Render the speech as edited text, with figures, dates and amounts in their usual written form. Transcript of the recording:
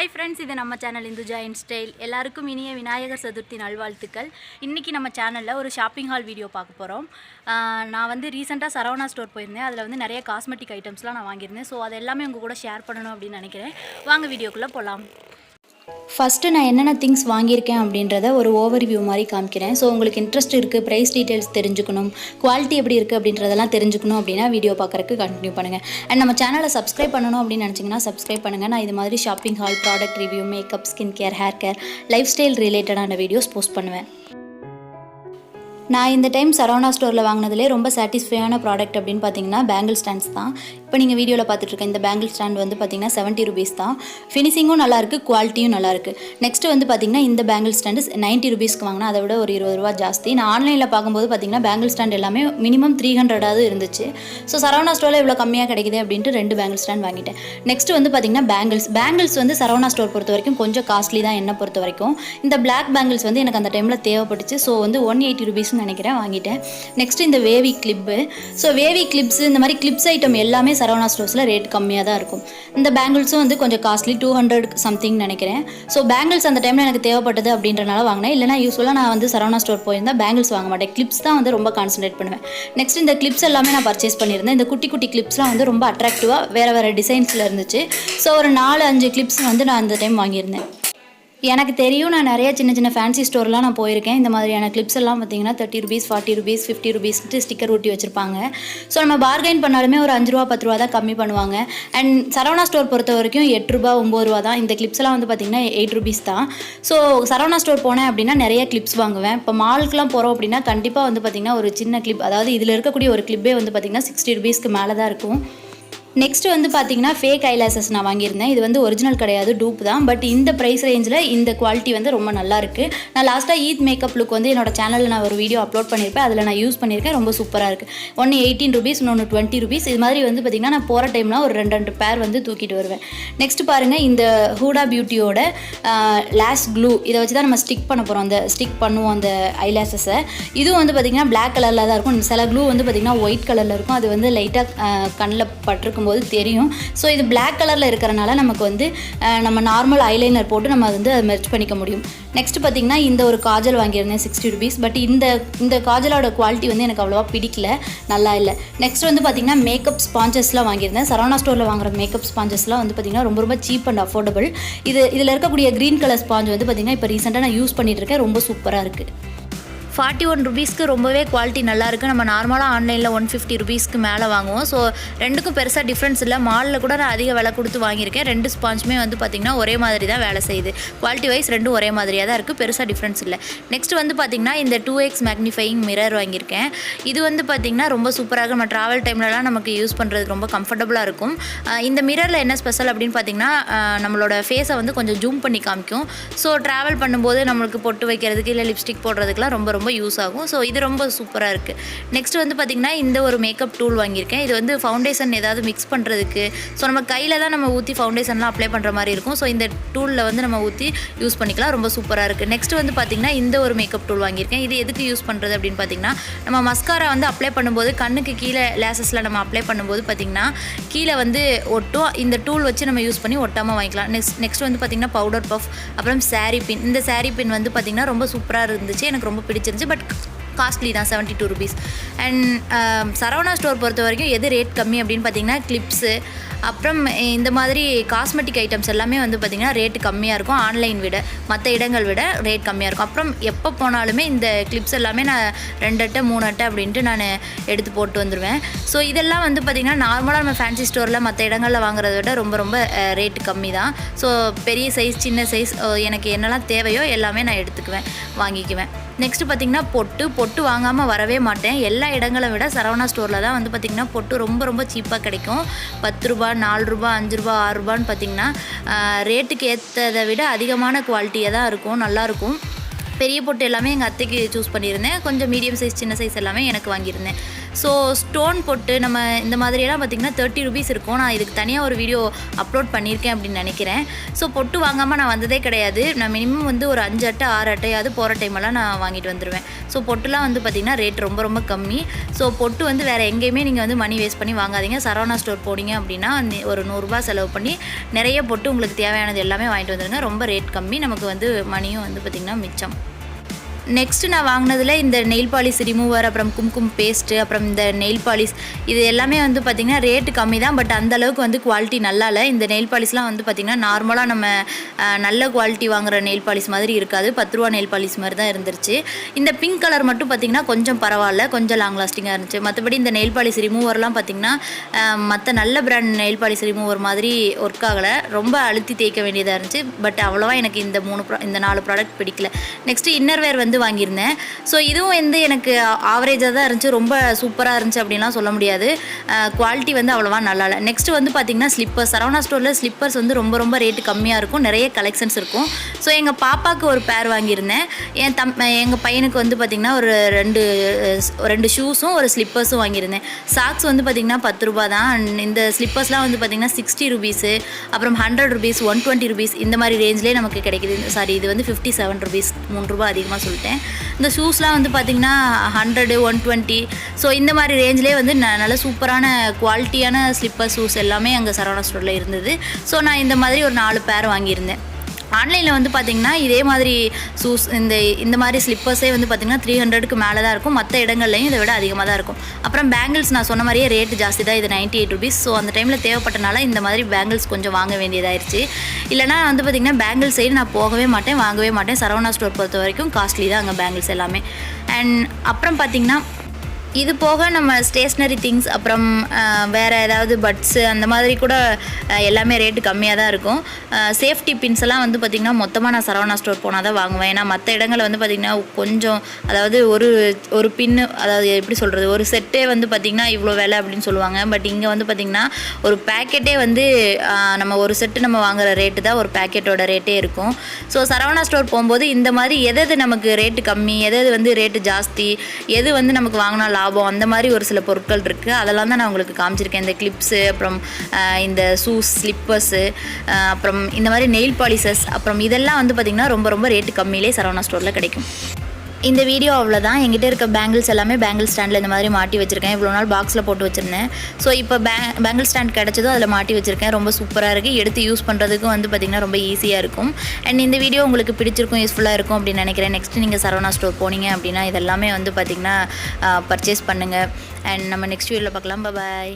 Hi friends, இது நம்ம channel Induja இன் style. எல்லாருக்கும் இனிய விநாயகர் சதுர்த்தி நல்வாழ்த்துக்கள். இன்றைக்கி நம்ம சேனலில் ஒரு ஷாப்பிங் ஹால் வீடியோ பார்க்க போகிறோம். நான் ரீசெண்டாக சரவணா ஸ்டோர் போயிருந்தேன். அதில் நிறைய காஸ்மெட்டிக் ஐட்டம்ஸ்லாம் நான் வாங்கியிருந்தேன். ஸோ அது எல்லாமே உங்கள் கூட ஷேர் பண்ணணும் அப்படின்னு நினைக்கிறேன். வாங்க வீடியோக்குள்ளே போகலாம். ஃபஸ்ட்டு நான் என்னென்ன திங்ஸ் வாங்கியிருக்கேன் அப்படின்றத ஒரு ஓவர்வியூ மாதிரி காமிக்கிறேன். ஸோ உங்களுக்கு இன்ட்ரெஸ்ட் இருக்குது, ப்ரைஸ் டீட்டெயில்ஸ் தெரிஞ்சுக்கணும், குவாலிட்டி எப்படி இருக்குது அப்படின்றதெல்லாம் தெரிஞ்சுக்கணும் அப்படின்னா வீடியோ பார்க்குறதுக்கு கண்டினியூ பண்ணுங்கள். அண்ட் நம்ம சேனலை சப்ஸ்கிரைப் பண்ணணும் அப்படின்னு நினச்சிங்கன்னா சப்ஸ்கிரைப் பண்ணுங்கள். நான் இது மாதிரி shopping hall, product review, makeup, skin care, hair care, life style ரிலேட்டடான வீடியோஸ் போஸ்ட் பண்ணுவேன். நான் இந்த டைம் சரவணா ஸ்டோரில் வாங்கினதுலேயே ரொம்ப சாட்டிஸ்ஃபையான ப்ராடக்ட் அப்படின்னு பார்த்தீங்கன்னா பேங்கிள் ஸ்டாண்ட்ஸ் தான். இப்போ நீங்கள் வீடியோவில் பார்த்துட்ருக்கேன் இந்த பேங்கிள் ஸ்டாண்ட் பார்த்தீங்கன்னா 70 rupees தான். ஃபினிஷிங்கும் நல்லாயிருக்கு, குவாலிட்டியும் நல்லாயிருக்கு. நெக்ஸ்ட்டு பார்த்தீங்கன்னா இந்த பேங்கிள் ஸ்டாண்டு 90 rupeesக்கு வாங்கினா, அதை விட ஒரு 20 ரூபா ஜாஸ்தி. நான் ஆன்லைனில் பார்க்கும்போது பார்த்தீங்கன்னா பேங்கிள் ஸ்டாண்ட் எல்லாமே மினிமம் 300 இருந்துச்சு. ஸோ சரவணா ஸ்டோரில் இவ்வளோ கம்மியாக கிடைக்குது அப்படின்ட்டு 2 பேங்கிள் ஸ்டாண்ட் வாங்கிட்டேன். நெக்ஸ்ட்டு பார்த்தீங்கன்னா பேங்கிள்ஸ் சரவணா ஸ்டோர் பொறுத்த வரைக்கும் கொஞ்சம் காஸ்ட்லி தான் என்னை பொறுத்த வரைக்கும். இந்த பிளாக் பேங்கிள்ஸ் எனக்கு அந்த டைமில் தேவைப்பட்டுச்சு. ஸோ 180 rupees நினைக்கிறேன், வாங்கிட்டேன். நெக்ஸ்ட் இந்த wavy clip. So wavy clips இந்த மாதிரி கிளிப்ஸ் ஐட்டம் எல்லாமே சரவணா ஸ்டோர்ஸில் ரேட் கம்மியாக தான் இருக்கும். இந்த பேங்கிள்ஸும் கொஞ்சம் காஸ்ட்லி, 200 சம்திங் நினைக்கிறேன். ஸோ பேங்கிள்ஸ் அந்த டைமில் எனக்கு தேவைப்பட்டது அப்படின்றனால வாங்கினேன். இல்லைனா யூஸ்வலாக நான் சரவணா ஸ்டோர் போயிருந்தால் பேங்கிள்ஸ் வாங்க மாட்டேன், கிளிப்ஸ் தான் ரொம்ப கான்சன்ட்ரேட் பண்ணுவேன். நெக்ஸ்ட் இந்த கிளிப்ஸ் எல்லாமே நான் பர்ச்சேஸ் பண்ணியிருந்தேன். இந்த குட்டி குட்டி கிளிப்ஸ்லாம் ரொம்ப அட்ராக்டிவாக வேறு டிசைன்ஸில் இருந்துச்சு. ஸோ ஒரு 4-5 கிளிப்ஸ் நான் அந்த டைம் வாங்கியிருந்தேன். எனக்கு தெரியும், நான் நிறைய சின்ன ஃபேன்சி ஸ்டோர்லாம் நான் போயிருக்கேன். இந்த மாதிரியான கிளிப்ஸ் எல்லாம் பார்த்தீங்கன்னா 30 rupees, 40 rupees, 50 rupees ஸ்டிக்கர் ஒட்டி வச்சுருப்பாங்க. ஸோ நம்ம பார்கெயின் பண்ணாலுமே ஒரு 5 ரூபா 10 ரூபா தான் கம்மி பண்ணுவாங்க. அண்ட் சரவணா ஸ்டோர் பொறுத்த வரைக்கும் 8 ரூபா 9 ரூபா தான். இந்த கிளிப்ஸ் எல்லாம் பார்த்தீங்கன்னா 8 rupees தான். ஸோ சரவணா ஸ்டோர் போனேன் அப்படின்னா நிறைய கிளிப்ஸ் வாங்குவேன். இப்போ மாலுக்குலாம் போகிறோம் அப்படின்னா கண்டிப்பாக பார்த்தீங்கன்னா ஒரு சின்ன கிளிப், அதாவது இதில் இருக்கக்கூடிய ஒரு கிளிப்பே பார்த்தீங்கன்னா 60 rupeesக்கு மேலே தான் இருக்கும். நெக்ஸ்ட் பார்த்தீங்கன்னா ஃபேக் ஐலாசஸ் நான் வாங்கியிருந்தேன். இது ஒரிஜினல் கிடையாது, டூப் தான். பட் இந்த ப்ரைஸ் ரேஞ்சில் இந்த குவாலிட்டி ரொம்ப நல்லாயிருக்கு. நான் லாஸ்ட்டாக ஈத் மேக்கப் லுக் என்னோட சேனலில் நான் ஒரு வீடியோ அப்லோட் பண்ணியிருப்பேன். அதில் நான் யூஸ் பண்ணியிருக்கேன். ரொம்ப சூப்பராக இருக்குது. ஒன்று 18 rupees, இன்னொன்று 20 rupees. இது மாதிரி பார்த்திங்கன்னா நான் போகிற டைம்லாம் ஒரு 2 பேர் தூக்கிட்டு வருவேன். நெக்ஸ்ட் பாருங்கள், இந்த ஹூடா பியூட்டியோட லேஷ் க்ளூ. இதை வச்சு தான் நம்ம ஸ்டிக் பண்ண போகிறோம். அந்த ஸ்டிக் பண்ணுவோம் அந்த ஐலாசஸை. இதுவும் பார்த்திங்கன்னா பிளாக் கலரில் தான் இருக்கும். சில க்ளூ பார்த்திங்கன்னா ஒயிட் கலரில் இருக்கும். அது லைட்டாக கண்ணில் பட்டிருக்கும் போது தெரியும். ஸோ இது பிளாக் கலரில் இருக்கிறனால நமக்கு நம்ம நார்மல் ஐலைனர் போட்டு நம்ம அதை மெர்ஜ் பண்ணிக்க முடியும். நெக்ஸ்ட் பார்த்திங்கன்னா இந்த ஒரு காஜல் வாங்கியிருந்தேன் 60 rupees. பட் இந்த காஜலோட குவாலிட்டி எனக்கு அவ்வளோவா பிடிக்கல, நல்லா இல்லை. நெக்ஸ்ட் பார்த்திங்கன்னா மேக்கப் ஸ்பாஞ்சஸ்லாம் வாங்கியிருந்தேன். சரவணா ஸ்டோரில் வாங்குற மேக்கப் ஸ்பாஞ்சஸ்லாம் பார்த்திங்கன்னா ரொம்ப சீப் அண்ட் அஃபோர்டபுள். இதில் இருக்கக்கூடிய க்ரீன் கலர் ஸ்பாஞ்ச் பார்த்திங்கன்னா இப்போ ரீசெண்டாக நான் யூஸ் பண்ணிகிட்டு இருக்கேன். ரொம்ப சூப்பராக இருக்குது. 41 rupeesக்கு ரொம்பவே குவாலிட்டி நல்லாயிருக்கு. நம்ம நார்மலாக ஆன்லைனில் 150 rupeesக்கு மேலே வாங்குவோம். ஸோ ரெண்டுக்கும் பெருசாக டிஃப்ரென்ஸ் இல்லை. மாலில் கூட நான் அதிக விலை கொடுத்து வாங்கியிருக்கேன். 2 ஸ்பாஞ்சுமே பார்த்திங்கன்னா ஒரே மாதிரி தான் வேலை செய்யுது. குவாலிட்டி வைஸ் ரெண்டும் ஒரே மாதிரியாக தான் இருக்குது, பெருசாக டிஃப்ரென்ஸ் இல்லை. நெக்ஸ்ட் பார்த்திங்கன்னா இந்த 2x மேக்னிஃபையிங் மிரர் வாங்கியிருக்கேன். இது பார்த்திங்கன்னா ரொம்ப சூப்பராக நம்ம ட்ராவல் டைம்லலாம் நமக்கு யூஸ் பண்ணுறதுக்கு ரொம்ப கம்ஃபர்டபுளாக இருக்கும். இந்த மிரரில் என்ன ஸ்பெஷல் அப்படின்னு பார்த்திங்கன்னா நம்மளோட ஃபேஸை கொஞ்சம் ஜூம் பண்ணி காமிக்கும். ஸோ ட்ராவல் பண்ணும்போது நம்மளுக்கு பொட்டு வைக்கிறதுக்கு இல்லை லிப்ஸ்டிக் போடுறதுக்குலாம் ரொம்ப யூஸ் ஆகும். ஸோ இது ரொம்ப சூப்பராக இருக்குது. நெக்ஸ்ட் பார்த்திங்கன்னா இந்த ஒரு மேக்கப் டூல் வாங்கியிருக்கேன். இது ஃபவுண்டேஷன் ஏதாவது மிக்ஸ் பண்ணுறதுக்கு, ஸோ நம்ம கையில் தான் நம்ம ஊற்றி ஃபவுண்டேஷன்லாம் அப்ளை பண்ணுற மாதிரி இருக்கும். ஸோ இந்த டூலில் நம்ம ஊற்றி யூஸ் பண்ணிக்கலாம். ரொம்ப சூப்பராக இருக்குது. நெக்ஸ்ட் பார்த்திங்கன்னா இந்த ஒரு மேக்கப் டூல் வாங்கியிருக்கேன். இது எதுக்கு யூஸ் பண்ணுறது அப்படின்னு பார்த்திங்கன்னா, நம்ம மஸ்காரா அப்ளை பண்ணும்போது கண்ணுக்கு கீழே லேசஸில் நம்ம அப்ளை பண்ணும்போது பார்த்திங்கன்னா கீழே ஒட்டும். இந்த டூல் வச்சு நம்ம யூஸ் பண்ணி ஒட்டாமல் வாங்கிக்கலாம். நெக்ஸ்ட் பார்த்திங்கன்னா பவுடர் பஃப், அப்புறம் சாரீ பின். இந்த சாரீ பின் பார்த்திங்கன்னா ரொம்ப சூப்பராக இருந்துச்சு, எனக்கு ரொம்ப பிடிச்சிருந்துச்சு. பட் காஸ்ட்லி தான், 72 rupees. அண்ட் சரவணா ஸ்டோர் பொறுத்த வரைக்கும் எது ரேட் கம்மி அப்படின்னு பார்த்தீங்கன்னா கிளிப்ஸு, அப்புறம் இந்த மாதிரி காஸ்மெட்டிக் ஐட்டம்ஸ் எல்லாமே பார்த்திங்கன்னா ரேட்டு கம்மியாக இருக்கும். ஆன்லைன் விட, மற்ற இடங்கள் விட ரேட் கம்மியாக இருக்கும். அப்புறம் எப்போ போனாலுமே இந்த கிளிப்ஸ் எல்லாமே நான் 2 அட்டை 3 அட்டை அப்படின்ட்டு நான் எடுத்து போட்டு வந்துடுவேன். ஸோ இதெல்லாம் பார்த்திங்கன்னா நார்மலாக நம்ம ஃபேன்சி ஸ்டோரில் மற்ற இடங்களில் வாங்குறத விட ரொம்ப ரேட்டு கம்மி தான். ஸோ பெரிய சைஸ், சின்ன சைஸ், எனக்கு என்னெல்லாம் தேவையோ எல்லாமே நான் எடுத்துக்குவேன், வாங்கிக்குவேன். நெக்ஸ்ட்டு பார்த்திங்கன்னா பொட்டு வாங்காமல் வரவே மாட்டேன். எல்லா இடங்களை விட சரவணா ஸ்டோரில் தான் பார்த்திங்கன்னா பொட்டு ரொம்ப சீப்பாக கிடைக்கும். 10 ரூபா, 4 ரூபா, 5 ரூபா, 6 ரூபான்னு பார்த்திங்கன்னா ரேட்டுக்கு ஏற்றதை விட அதிகமான குவாலிட்டியாக தான் இருக்கும், நல்லாயிருக்கும். பெரிய பொட்டு எல்லாமே எங்கள் அத்தைக்கு சூஸ் பண்ணியிருந்தேன். கொஞ்சம் மீடியம் சைஸ், சின்ன சைஸ் எல்லாமே எனக்கு வாங்கியிருந்தேன். ஸோ ஸ்டோன் பொட்டு நம்ம இந்த மாதிரியெல்லாம் பார்த்திங்கன்னா 30 rupees இருக்கும். நான் இதுக்கு தனியாக ஒரு வீடியோ அப்லோட் பண்ணியிருக்கேன் அப்படின்னு நினைக்கிறேன். ஸோ பொட்டு வாங்காமல் நான் வந்ததே கிடையாது. நான் மினிமம் வந்து ஒரு 5 அட்டை 6 அட்டையாவது போகிற டைமெல்லாம் நான் வாங்கிட்டு வந்துடுவேன். ஸோ பொட்டுலாம் வந்து பார்த்திங்கன்னா ரேட் ரொம்ப ரொம்ப கம்மி. ஸோ பொட்டு வந்து வேறு எங்கேயுமே நீங்கள் வந்து மணி வேஸ்ட் பண்ணி வாங்காதீங்க. சரவணா ஸ்டோர் போனீங்க அப்படின்னா ஒரு 100 ரூபா செலவு பண்ணி நிறைய பொட்டு உங்களுக்கு தேவையானது எல்லாமே வாங்கிட்டு வந்துடுங்க. ரொம்ப ரேட் கம்மி, நமக்கு வந்து மணியும் வந்து பார்த்திங்கன்னா மிச்சம். நெக்ஸ்ட்டு நான் வாங்கினதில் இந்த நெயில் பாலிஷ் ரிமூவர், அப்புறம் கும்கும் பேஸ்ட்டு, அப்புறம் இந்த நெயில் பாலிஷ் இது எல்லாமே வந்து பார்த்திங்கன்னா ரேட்டு கம்மி தான். பட் அந்தளவுக்கு வந்து குவாலிட்டி நல்லா இல்லை. இந்த நெயில் பாலிஷ்லாம் வந்து பார்த்திங்கன்னா நார்மலாக நம்ம நல்ல குவாலிட்டி வாங்குகிற நெயில் பாலிஷ் மாதிரி இருக்காது. 10 ரூபா நெயில் பாலிஷ் மாதிரி தான் இருந்துருச்சு. இந்த பிங்க் கலர் மட்டும் பார்த்திங்கன்னா கொஞ்சம் பரவாயில்ல, கொஞ்சம் லாங் லாஸ்டிங்காக இருந்துச்சு. மற்றபடி இந்த நெயில் பாலிஷ் ரிமூவர்லாம் பார்த்திங்கன்னா மற்ற நல்ல பிராண்ட் நெயில் பாலிஷ் ரிமூவர் மாதிரி ஒர்க் ஆகலை. ரொம்ப அழுத்தி தேய்க்க வேண்டியதாக இருந்துச்சு. பட் அவ்வளோவா எனக்கு இந்த 4 ப்ராடக்ட் பிடிக்கல. நெக்ஸ்ட்டு இன்னர்வேர் வந்து வாங்கியிருந்தேன். ஸோ இதுவும் வந்து எனக்கு ஆவரேஜாக தான் இருந்துச்சு. ரொம்ப சூப்பராக இருந்துச்சு அப்படின்லாம் சொல்ல முடியாது. குவாலிட்டி வந்து அவ்வளோவா நல்லா இல்லை. நெக்ஸ்ட்டு வந்து பார்த்திங்கன்னா ஸ்லிப்பர்ஸ். சரவணா ஸ்டோரில் ஸ்லிப்பர்ஸ் வந்து ரொம்ப ரொம்ப ரேட்டு கம்மியாக இருக்கும். நிறைய கலெக்ஷன்ஸ் இருக்கும். ஸோ எங்கள் பாப்பாவுக்கு ஒரு பேர் வாங்கியிருந்தேன். எங்கள் பையனுக்கு வந்து பார்த்திங்கன்னா ஒரு ரெண்டு ஷூஸும் ஒரு ஸ்லிப்பர்ஸும் வாங்கியிருந்தேன். சாக்ஸ் வந்து பார்த்திங்கன்னா 10 ரூபா தான். இந்த ஸ்லிப்பர்ஸ்லாம் வந்து பார்த்திங்கன்னா 60 rupees, அப்புறம் 100 rupees, 120 rupees இந்த மாதிரி ரேஞ்சிலே நமக்கு கிடைக்குது. சாரி, இது வந்து 57 rupees, 3 ரூபா அதிகமாக சொல்லிட்டேன். இந்த ஷூஸ்லாம் வந்து பார்த்திங்கன்னா 100, 120. ஸோ இந்த மாதிரி ரேஞ்சிலே வந்து நல்ல சூப்பரான குவாலிட்டியான ஸ்லிப்பர் ஷூஸ் எல்லாமே அங்கே சரவணா ஸ்டோரில் இருந்தது. ஸோ நான் இந்த மாதிரி ஒரு 4 பேர் வாங்கியிருந்தேன். ஆன்லைனில் வந்து பார்த்திங்கன்னா இதே மாதிரி ஷூஸ் இந்த மாதிரி ஸ்லிப்பர்ஸே வந்து பார்த்திங்கன்னா 300க்கு மேலே தான் இருக்கும். மற்ற இடங்கள்லையும் இதை விட அதிகமாக தான் இருக்கும். அப்புறம் பேங்கிள்ஸ் நான் சொன்ன மாதிரியே ரேட்டு ஜாஸ்தி தான். இது 98 rupees. ஸோ அந்த டைமில் தேவைப்பட்டனால இந்த மாதிரி பேங்கிள்ஸ் கொஞ்சம் வாங்க வேண்டியதாயிருச்சு. இல்லைனா வந்து பார்த்திங்கன்னா பேங்கிள்ஸ் சைடு நான் போகவே மாட்டேன், வாங்கவே மாட்டேன். சரவணா ஸ்டோர் பொறுத்த வரைக்கும் காஸ்ட்லி தான் அங்கே பேங்கிள்ஸ் எல்லாமே. அண்ட் அப்புறம் பார்த்திங்கன்னா இது போக நம்ம ஸ்டேஷ்னரி திங்ஸ், அப்புறம் வேறு ஏதாவது பட்ஸு அந்த மாதிரி கூட எல்லாமே ரேட்டு கம்மியாக தான் இருக்கும். சேஃப்டி பின்ஸ் எல்லாம் வந்து பார்த்திங்கன்னா மொத்தமாக நான் சரவணா ஸ்டோர் போனால் தான் வாங்குவேன். ஏன்னா மற்ற இடங்களில் வந்து பார்த்திங்கன்னா கொஞ்சம், அதாவது ஒரு பின்னு, அதாவது எப்படி சொல்கிறது, ஒரு செட்டே வந்து பார்த்திங்கன்னா இவ்வளோ விலை அப்படின்னு சொல்லுவாங்க. பட் இங்கே வந்து பார்த்திங்கன்னா ஒரு பேக்கெட்டே வந்து நம்ம ஒரு செட்டு நம்ம வாங்குகிற ரேட்டு தான் ஒரு பேக்கெட்டோட ரேட்டே இருக்கும். ஸோ சரவணா ஸ்டோர் போகும்போது இந்த மாதிரி எது நமக்கு ரேட்டு கம்மி, எது வந்து ரேட்டு ஜாஸ்தி, எது வந்து நமக்கு வாங்கினா லாபம், அந்த மாதிரி ஒரு சில பொருட்கள் இருக்குது. அதெல்லாம் தான் நான் உங்களுக்கு காமிச்சிருக்கேன். இந்த கிளிப்ஸு, அப்புறம் இந்த ஷூஸ், ஸ்லிப்பர்ஸு, அப்புறம் இந்த மாதிரி நெயில் பாலிஷஸ், அப்புறம் இதெல்லாம் வந்து பார்த்திங்கன்னா ரொம்ப ரொம்ப ரேட்டு கம்மியிலே சரவணா ஸ்டோரில் கிடைக்கும். இந்த வீடியோ அவ்வளோதான். என்கிட்ட இருக்க பேங்கிள்ஸ் எல்லாமே பேங்கிள் ஸ்டாண்டில் இந்த மாதிரி மாட்டி வச்சுருக்கேன். இவ்வளோ நாள் பாக்ஸில் போட்டு வச்சுருந்தேன். ஸோ இப்போ பேங்கிள் ஸ்டாண்ட் கிடச்சதும் அதில் மாட்டி வச்சுருக்கேன். ரொம்ப சூப்பராக இருக்குது. எடுத்து யூஸ் பண்ணுறதுக்கும் வந்து பார்த்திங்கன்னா ரொம்ப ஈஸியாக இருக்கும். அண்ட் இந்த வீடியோ உங்களுக்கு பிடிச்சிருக்கும், யூஸ்ஃபுல்லாக இருக்கும் அப்படின்னு நினைக்கிறேன். நெக்ஸ்ட்டு நீங்கள் சரவணா ஸ்டோர் போனீங்க அப்படின்னா இதெல்லாமே வந்து பார்த்திங்கன்னா பர்ச்சேஸ் பண்ணுங்கள். அண்ட் நம்ம நெக்ஸ்ட் வீடியோவில் பார்க்கலாம். பாய்.